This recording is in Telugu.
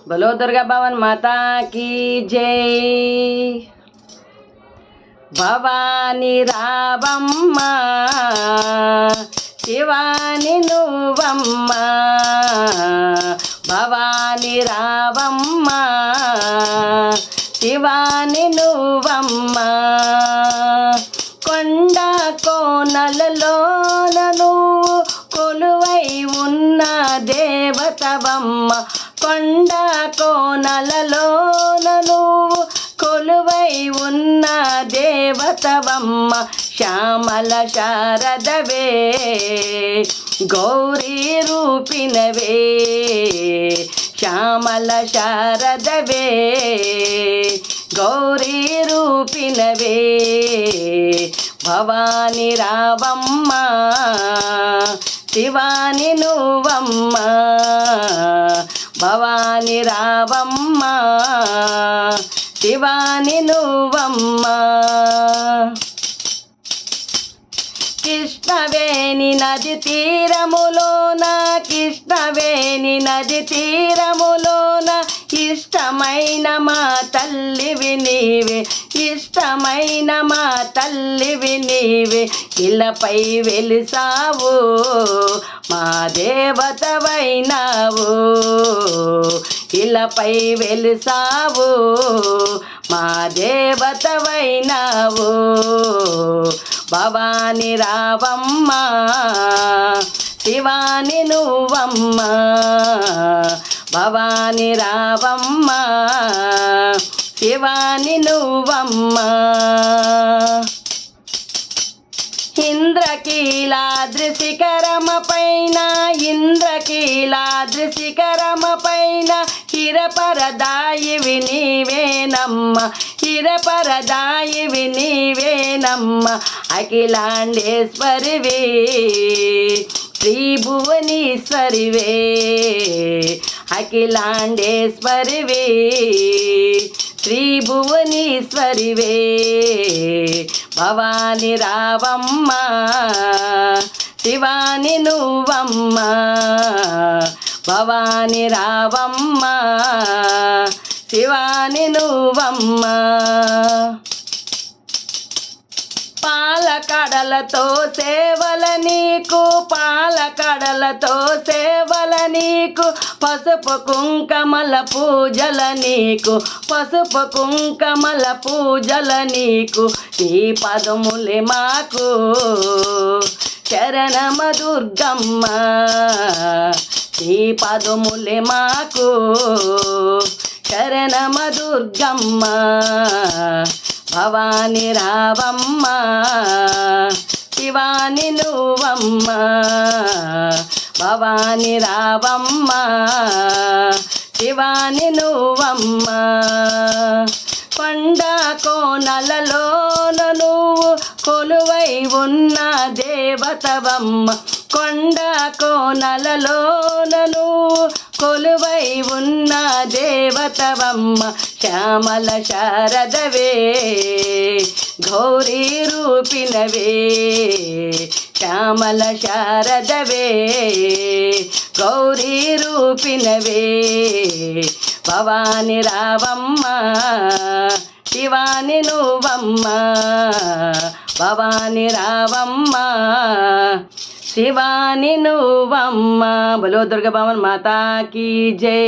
बोलो दुर्गा भवन माता की जय। भवानी रावम्मा शिवानी నువ్వమ్మా భవాని రావమ్మా శివాని నువ్వమ్మా కొండ కోనలలోన నువ్వు కొలువై ఉన్న దేవతవమ్మ కొండ కోనలలోన నువ్వు కొలువై ఉన్న దేవతవమ్మ శ్యామల శారదవే గౌరీ రూపిణవే శ్యామల శారదవే గౌరీ రూపిణవే భవాని రావమ్మ శివాని నువ్వమ్మ భవాని రావమ్మ శివాని నువ్వమ్మ కృష్ణవేణి నది తీరములోన కృష్ణవేణి నది తీరములోన ఇష్టమైన మా తల్లివి నీవే ఇష్టమైన మా తల్లివి నీవే ఇలపై వెలిసావు మా దేవతవైనావు ఇలపై వెలిసావు మా దేవతవైనావు భవాని రావమ్మ శివాని నువ్వమ్మ భవాని రావమ్మ శివాని నువ్వమ్మ ఇంద్రకీలాద్రి శిఖరమ పైన ఇంద్రకీలాద్రి శిఖరమ పైన హిరపరదాయివి నీవేనమ్మ హిరపరదాయివి నీవేనమ్మ అఖిలాండేశ్వరివే శ్రీభువనేశ్వరివే అఖిలాండేశ్వరివే శ్రీభువనేశ్వరివే భవాని రావమ్మ శివాని నువ్వమ్మ భవాని రావమ్మ శివాని నువ్వమ్మ పాలకడలతో సేవల నీకు పాలకడలతో సేవల నీకు పసుపు కుంకమల పూజల నీకు పసుపు కుంకమల పూజల నీకు నీ పదములే మాకు శరణమ దుర్గమ్మ నీ పదములే మాకు శరణమ దుర్గమ్మ భవాని రావమ్మ శివాని నువ్వమ్మ భవాని రావమ్మ శివాని నువ్వమ్మ కొండ కోనలలోన నువ్వు కొలువై ఉన్న దేవతవమ్మ కొండ కోనలలోన నువ్వు కొలువై ఉన్న దేవతవమ్మ శ్యామల శారదవే గౌరీ రూపిణవే శ్యామల శారదవే గౌరీ రూపిణవే భవాని రావమ్మ శివాని నువ్వమ్మ భవాని రావమ్మ శివాని నువ్వమ్మ బలో దుర్గా భవన్ మాతా కీ జై।